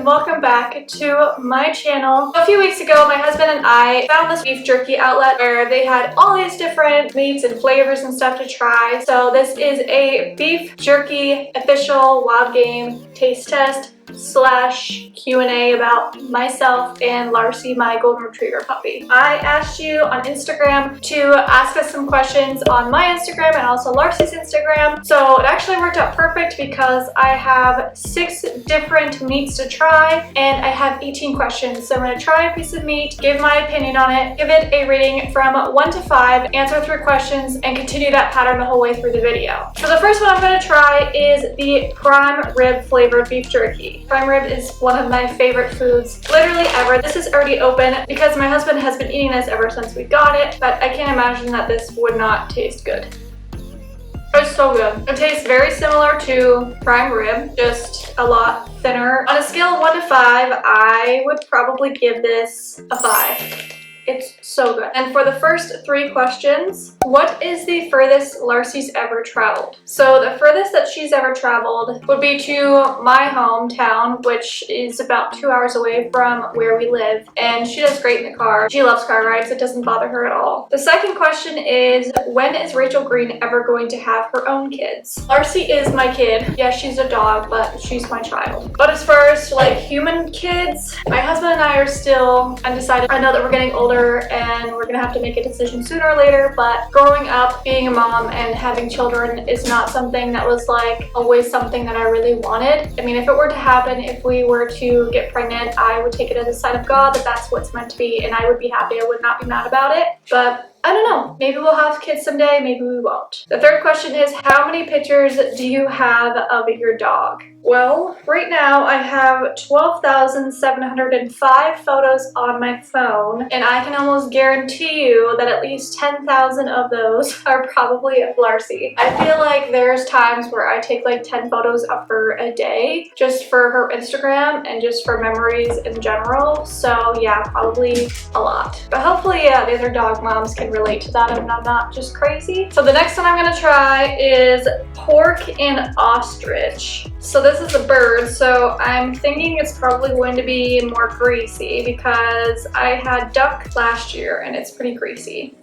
welcome back to my channel. A few weeks ago, my husband and I found this beef jerky outlet where they had all these different meats and flavors and stuff to try. So this is a beef jerky official wild game taste test / Q&A about myself and Larsey, my golden retriever puppy. I asked you on Instagram to ask us some questions on my Instagram and also Larsey's Instagram. So it actually worked out perfect because I have 6 different meats to try and I have 18 questions. So I'm going to try a piece of meat, give my opinion on it, give it a rating from 1 to 5, answer 3 questions, and continue that pattern the whole way through the video. So the first one I'm going to try is the prime rib flavored beef jerky. Prime rib is one of my favorite foods literally ever. This is already open because my husband has been eating this ever since we got it, but I can't imagine that this would not taste good. It's so good. It tastes very similar to prime rib, just a lot thinner. On a scale of 1 to 5, I would probably give this a 5. It's so good. And for the first 3 questions, what is the furthest Larsey's ever traveled? So the furthest that she's ever traveled would be to my hometown, which is about 2 hours away from where we live. And she does great in the car. She loves car rides. It doesn't bother her at all. The second question is, when is Rachel Green ever going to have her own kids? Larsey is my kid. Yeah, she's a dog, but she's my child. But as far as like human kids, my husband and I are still undecided. I know that we're getting older and we're gonna have to make a decision sooner or later, but growing up, being a mom and having children is not something that was like always something that I really wanted. I mean, if it were to happen, if we were to get pregnant, I would take it as a sign of God that that's what's meant to be and I would be happy. I would not be mad about it, but I don't know. Maybe we'll have kids someday, maybe we won't. The third question is, how many pictures do you have of your dog? Well, right now I have 12,705 photos on my phone, and I can almost guarantee you that at least 10,000 of those are probably of Larsey. I feel like there's times where I take like 10 photos of her a day just for her Instagram and just for memories in general. So yeah, probably a lot. But hopefully the other dog moms can relate to that and I'm not just crazy. So the next one I'm gonna try is pork and ostrich. So this is a bird, so I'm thinking it's probably going to be more greasy because I had duck last year and it's pretty greasy.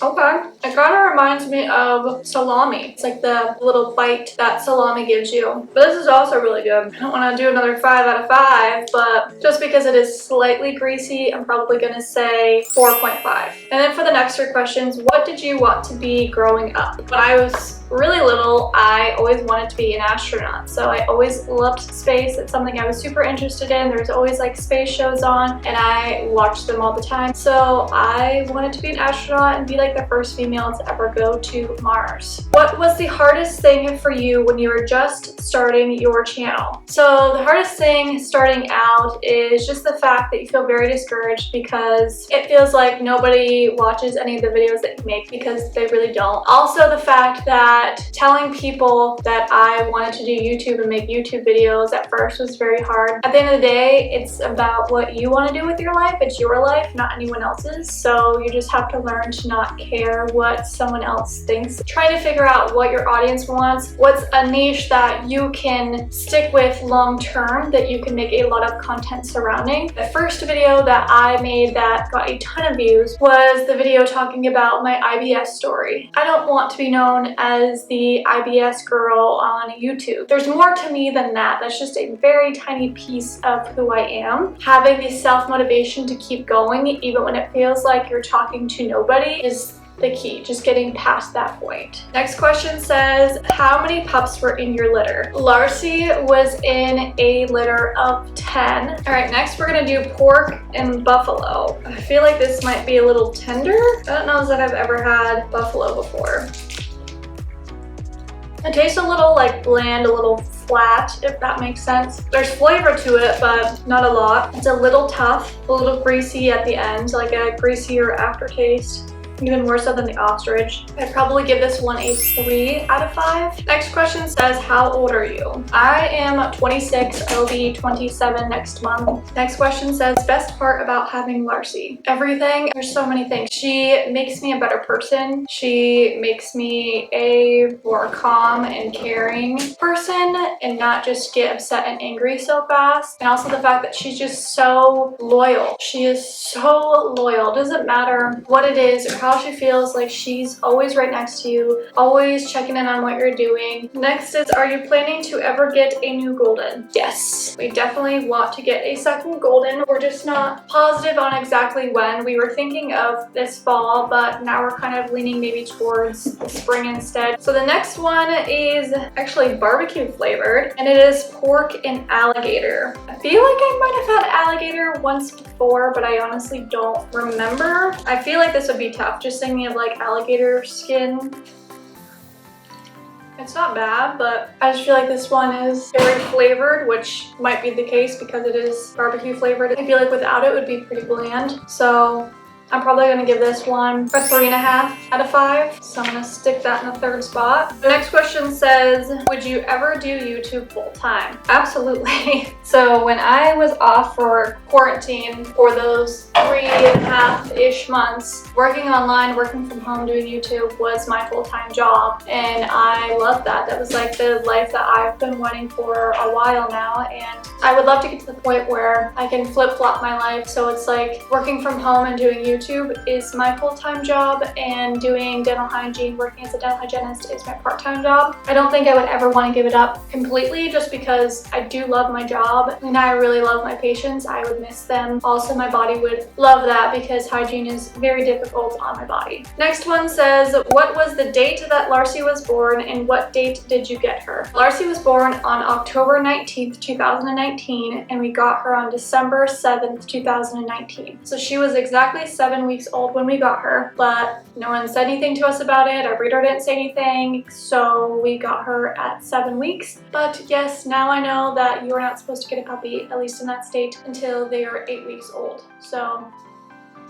Okay, it kind of reminds me of salami. It's like the little bite that salami gives you. But this is also really good. I don't want to do another 5 out of 5, but just because it is slightly greasy, I'm probably going to say 4.5. And then for the next 3 questions, what did you want to be growing up? When I was really little, I always wanted to be an astronaut. So I always loved space. It's something I was super interested in. There's always like space shows on and I watched them all the time. So I wanted to be an astronaut and be like the first female to ever go to Mars. What was the hardest thing for you when you were just starting your channel? So the hardest thing starting out is just the fact that you feel very discouraged because it feels like nobody watches any of the videos that you make because they really don't. Also the fact that telling people that I wanted to do YouTube and make YouTube videos at first was very hard. At the end of the day, it's about what you want to do with your life. It's your life, not anyone else's. So you just have to learn to not care what someone else thinks. Trying to figure out what your audience wants, what's a niche that you can stick with long term, that you can make a lot of content surrounding. The first video that I made that got a ton of views was the video talking about my IBS story. I don't want to be known as the IBS girl on YouTube. There's more to me than that. That's just a very tiny piece of who I am. Having the self-motivation to keep going even when it feels like you're talking to nobody is the key, just getting past that point. Next question says, how many pups were in your litter? Larsey was in a litter of 10. All right, next we're gonna do pork and buffalo. I feel like this might be a little tender. I don't know that I've ever had buffalo before. It tastes a little like bland, a little flat, if that makes sense. There's flavor to it, but not a lot. It's a little tough, a little greasy at the end, like a greasier aftertaste. even more so than the Ostrich. I'd probably give this one a 3 out of 5. Next question says, how old are you? I am 26. I'll be 27 next month. Next question says, best part about having Larsey? Everything. There's so many things. She makes me a better person. She makes me a more calm and caring person and not just get upset and angry so fast. And also the fact that she's just so loyal. She is so loyal. Doesn't matter what it is or how she feels, like she's always right next to you, always checking in on what you're doing. Next is, are you planning to ever get a new golden? Yes, we definitely want to get a second golden. We're just not positive on exactly when. We were thinking of this fall, but now we're kind of leaning maybe towards the spring instead. So the next one is actually barbecue flavored, and it is pork and alligator. I feel like I might have had alligator once before, but I honestly don't remember. I feel like this would be tough, just thinking of like alligator skin. It's not bad, but I just feel like this one is very flavored, which might be the case because it is barbecue flavored. I feel like without it would be pretty bland. So I'm probably gonna give this one a 3.5 out of 5. So I'm gonna stick that in the third spot. The next question says, would you ever do YouTube full time? Absolutely. So when I was off for quarantine for those 3.5-ish months, working online, working from home, doing YouTube was my full-time job. And I loved that. That was like the life that I've been wanting for a while now. And I would love to get to the point where I can flip-flop my life. So it's like working from home and doing YouTube is my full-time job, and doing dental hygiene, working as a dental hygienist, is my part-time job. I don't think I would ever want to give it up completely just because I do love my job and I really love my patients. I would miss them. Also, my body would love that because hygiene is very difficult on my body. Next one says, what was the date that Larsey was born and what date did you get her? Larsey was born on October 19th, 2019, and we got her on December 7th, 2019. So she was exactly 7 weeks old when we got her, but no one said anything to us about it. Our breeder didn't say anything, so we got her at 7 weeks. But yes, now I know that you are not supposed to get a puppy, at least in that state, until they are 8 weeks old. So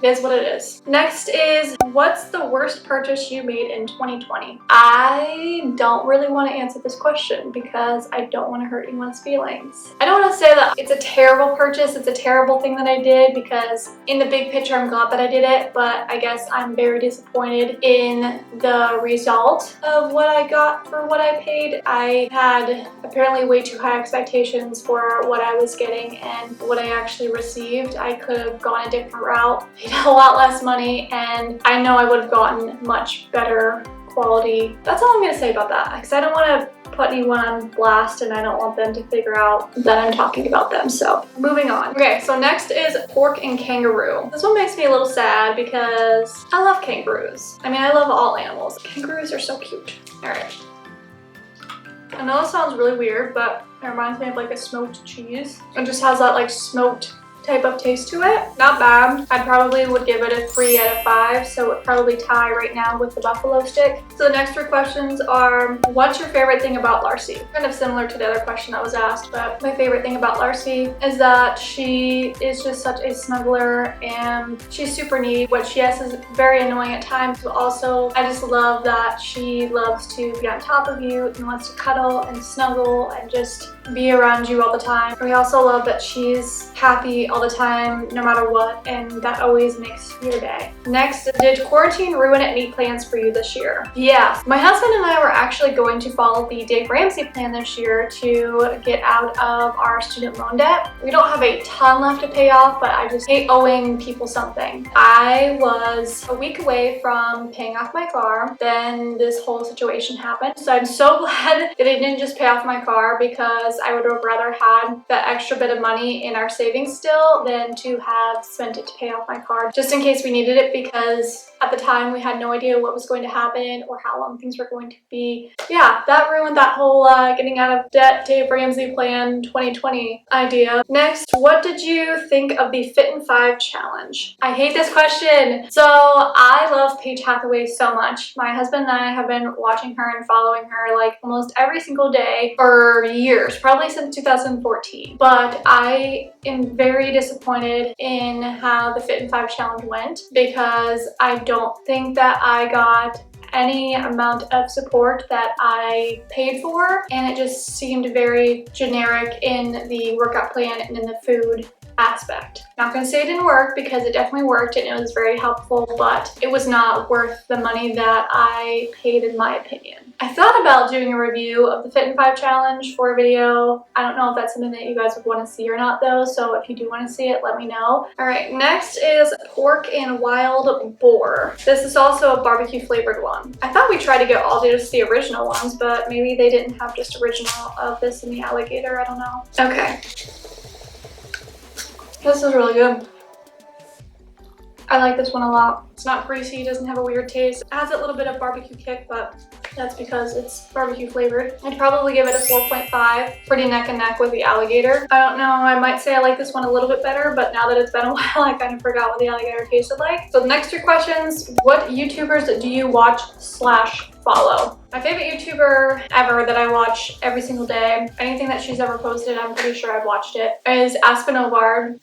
it is what it is. Next is, what's the worst purchase you made in 2020? I don't really want to answer this question because I don't want to hurt anyone's feelings. I don't want to say that it's a terrible purchase, it's a terrible thing that I did, because in the big picture I'm glad that I did it, but I guess I'm very disappointed in the result of what I got for what I paid. I had apparently way too high expectations for what I was getting and what I actually received. I could have gone a different route, a lot less money, and I know I would have gotten much better quality. That's all I'm going to say about that, because I don't want to put anyone on blast and I don't want them to figure out that I'm talking about them. So moving on. Okay, so next is pork and kangaroo. This one makes me a little sad because I love kangaroos. I mean, I love all animals. Kangaroos are so cute. All right. I know this sounds really weird, but it reminds me of like a smoked cheese. It just has that like smoked type of taste to it. Not bad. I probably would give it a 3 out of 5, so it would probably tie right now with the buffalo stick. So the next 3 questions are, what's your favorite thing about Larsey? Kind of similar to the other question that was asked, but my favorite thing about Larsey is that she is just such a snuggler and she's super neat. What she has is very annoying at times, but also I just love that she loves to be on top of you and wants to cuddle and snuggle and just be around you all the time. We also love that she's happy all the time, no matter what, and that always makes your day. Next, did quarantine ruin any plans for you this year? Yeah, my husband and I were actually going to follow the Dave Ramsey plan this year to get out of our student loan debt. We don't have a ton left to pay off, but I just hate owing people something. I was a week away from paying off my car, then this whole situation happened. So I'm so glad that I didn't just pay off my car, because I would have rather had that extra bit of money in our savings still than to have spent it to pay off my car, just in case we needed it, because at the time we had no idea what was going to happen or how long things were going to be. Yeah, that ruined that whole getting out of debt Dave Ramsey plan 2020 idea. Next, what did you think of the Fit in 5 challenge? I hate this question. So I love Paige Hathaway so much. My husband and I have been watching her and following her like almost every single day for years, probably since 2014. But I am very pretty disappointed in how the Fit in 5 challenge went because I don't think that I got any amount of support that I paid for, and it just seemed very generic in the workout plan and in the food aspect. Not gonna say it didn't work because it definitely worked and it was very helpful, but it was not worth the money that I paid in my opinion. I thought about doing a review of the Fit in 5 challenge for a video. I don't know if that's something that you guys would want to see or not though, so if you do want to see it, let me know. Alright, next is pork and wild boar. This is also a barbecue flavored one. I thought we tried to get all just the original ones, but maybe they didn't have just original of this in the alligator, I don't know. Okay. This is really good. I like this one a lot. It's not greasy, doesn't have a weird taste. It has a little bit of barbecue kick, but that's because it's barbecue flavored. I'd probably give it a 4.5, pretty neck and neck with the alligator. I don't know, I might say I like this one a little bit better, but now that it's been a while, I kind of forgot what the alligator tasted like. So the next 3 questions, what YouTubers do you watch / follow? My favorite YouTuber ever that I watch every single day, anything that she's ever posted, I'm pretty sure I've watched it, is Aspen.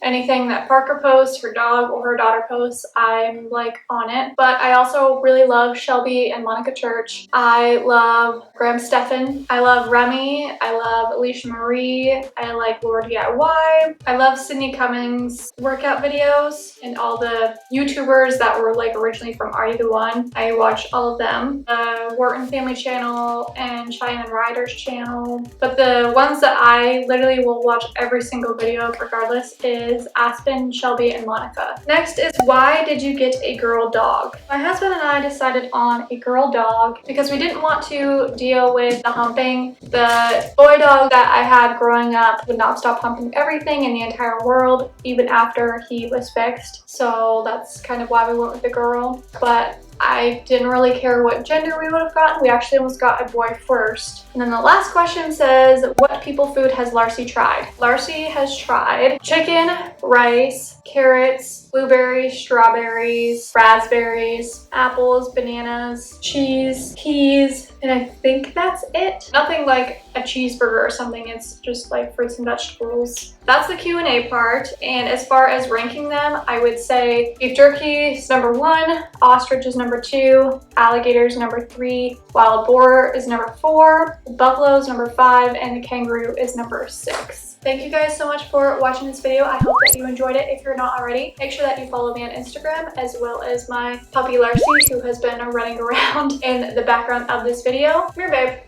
Anything that Parker posts, her dog or her daughter posts, I'm like on it. But I also really love Shelby and Monica Church. I love Graham Stephan. I love Remy. I love Alicia Marie. I like Lord DIY. I love Sydney Cummings' workout videos and all the YouTubers that were like originally from Are You The One. I watch all of them. The Wharton Family channel and Cheyenne Ryder's channel. But the ones that I literally will watch every single video regardless is Aspen, Shelby, and Monica. Next is why did you get a girl dog? My husband and I decided on a girl dog because we didn't want to deal with the humping. The boy dog that I had growing up would not stop humping everything in the entire world even after he was fixed. So that's kind of why we went with the girl. But I didn't really care what gender we would have gotten. We actually almost got a boy first. And then the last question says, what people food has Larsey tried? Larsey has tried chicken, rice, carrots, blueberries, strawberries, raspberries, apples, bananas, cheese, peas, and I think that's it. Nothing like a cheeseburger or something. It's just like fruits and vegetables. That's the Q&A part. And as far as ranking them, I would say beef jerky is number 1, ostrich is number 2, alligator is number 3, wild boar is number 4, buffalo is number 5, and the kangaroo is number 6. Thank you guys so much for watching this video. I hope that you enjoyed it. If you're not already, make sure that you follow me on Instagram as well as my puppy Larsey, who has been running around in the background of this video. Come here, babe.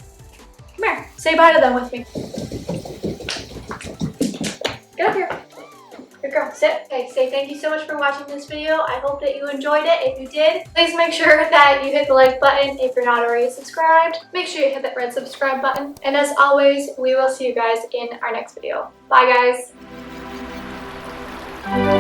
Come here. Say bye to them with me. Get up here. Good girl. Sit. Okay, say thank you so much for watching this video. I hope that you enjoyed it. If you did, please make sure that you hit the like button. If you're not already subscribed, make sure you hit that red subscribe button. And as always, we will see you guys in our next video. Bye, guys.